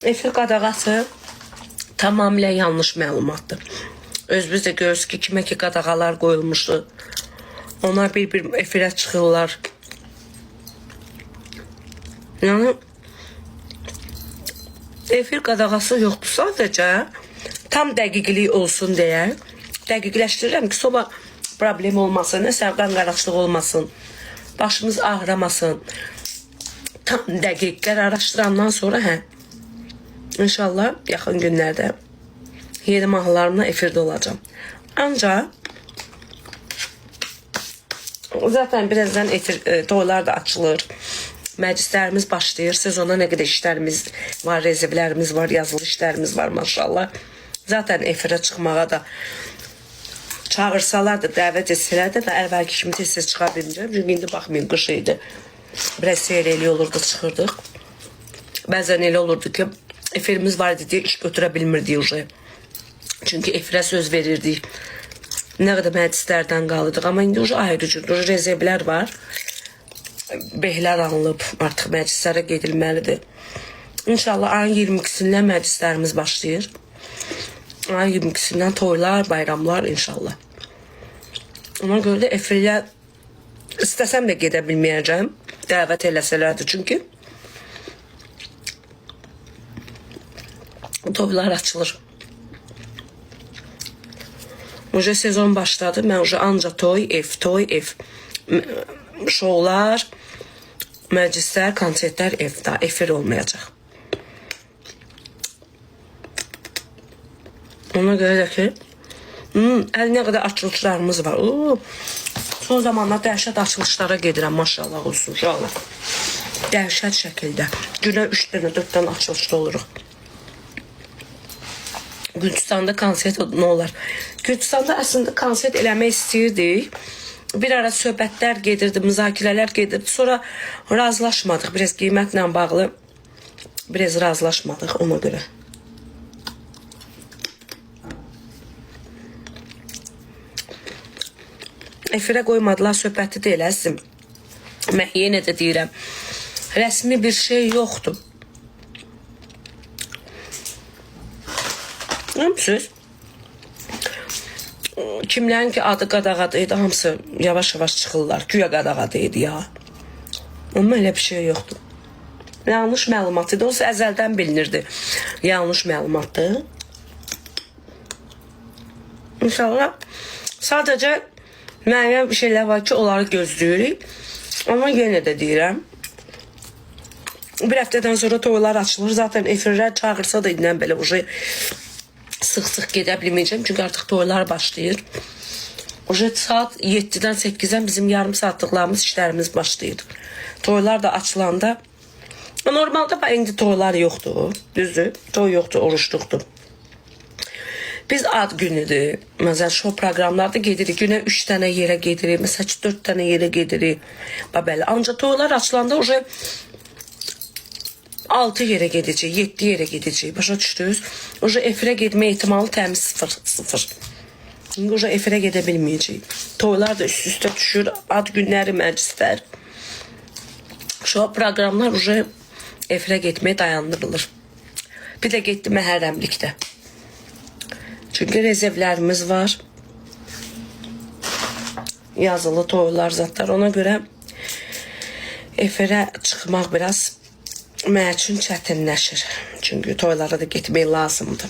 Efir qadağası tamamilə yanlış məlumatdır. Özümüz də görürüz ki, kimə ki qadağalar qoyulmuşdu. Onlar bir efirə çıxırlar. Yəni, efir qadağası yoxdur. Sadəcə tam dəqiqlik olsun deyə dəqiqləşdirirəm ki, soba problem olmasın, nəsə qan qaraşlıq olmasın, başımız ağrımasın. Tam dəqiqlər araşdırandan sonra İnşallah yaxın günlərdə yeni mahnılarımla efirdə olacağım. Ancaq zaten birazdan toylar da açılır. Məclislərimiz başlayır. Sezona nə qədər işlərimiz var, rezivlərimiz var, yazılı işlərimiz var maşallah. Zaten efirə çıxmağa da çağırsalar da, dəvət etsələr də əvvəlki kimi tez-tez çıxa bilməyəcəm. Çünki indi baxmayın, qış idi. Biraz seyreli olurdu, çıxırdıq. Bəzən elə olurdu ki, efirimiz var idi deyə iş götürə bilmirdik uje. Çünki efirə söz verirdik. Nə qədər məclislərdən qalırdıq. Amma indi uje ayrı cürdür. Rezivlər var. Behlər alınıb, artıq məclislərə gedilməlidir. İnşallah ayın 22-sindən məclislərimiz başlayır. Ayın 22-sindən toylar, bayramlar inşallah. Ona görə də efirlə istəsəm də gedə bilməyəcəm. Dəvət eləsələrdir çünki. Toylar açılır. Uca sezon başladı. Mən uca anca toy, ev. Şovlar, məclislər, konsertlər evdə. Efir olmayacaq. Ona görə də ki, əlinə qədər açılışlarımız var. Son zamanlar dəhşət açılışlara gedirəm, maşallah olsun, uşaqlar. Dəhşət şəkildə. Günə 3 dənə, 4 dənə açılışda oluruq. Gürcüstanda konsert nə olar? Gürcüstanda əslində konsert eləmək istəyirdik. Bir ara söhbətlər gedirdi, müzakirələr gedirdi. Sonra razılaşmadıq. Biraz qiymətlə bağlı biraz razılaşmadıq ona görə. Efirə qoymadılar, söhbəti də eləsin. Mən yenə də deyirəm, rəsmi bir şey yoxdur. Söz. Kimlərin ki adı qadağadıydı, hamısı yavaş-yavaş çıxırlar. Güya qadağadıydı ya. Amma elə bir şey yoxdur. Yanlış məlumat idi. Olsa əzəldən bilinirdi. Yanlış məlumatdır. İnşallah sadəcə müəyyən bir şeylər var ki, onları gözləyirik. Amma yenə də deyirəm. Bir həftədən sonra toylar açılır. Zaten efirlər çağırsa da indən belə sıx-sıx gedə bilməyəcəm. Çünki artıq toylar başlayır. Saat 7-dən 8-dən bizim yarım saatlıqlarımız, işlərimiz başlayır. Toylar da açılanda normalda indi toylar yoxdur. Düzdür. Toy yoxdur, oruçluqdur. Biz ad günüdür. Məsələn, şov proqramlarda gedirik. Günə 3 dənə yerə gedirik. Məsələn, 4 dənə yerə gedirik. Belə. Ancaq toylar açılanda 6 yerə gedəcək, 7 yerə gedəcək. Başa düşdünüz? Efirə getmə ehtimalı təmiz 0. Çünki efirə gedə bilməyəcək. Toylar da üst-üstə düşür. Ad günləri, məclislər. Şov proqramlar efirə getməyə dayandırılır. Bir də getdi məhərrəmlikdə. Çünki rezervlərimiz var. Yazılı toylar zatlar. Ona görə efirə çıxmaq biraz mənim üçün çətinləşir. Çünki toylara da getmək lazımdır.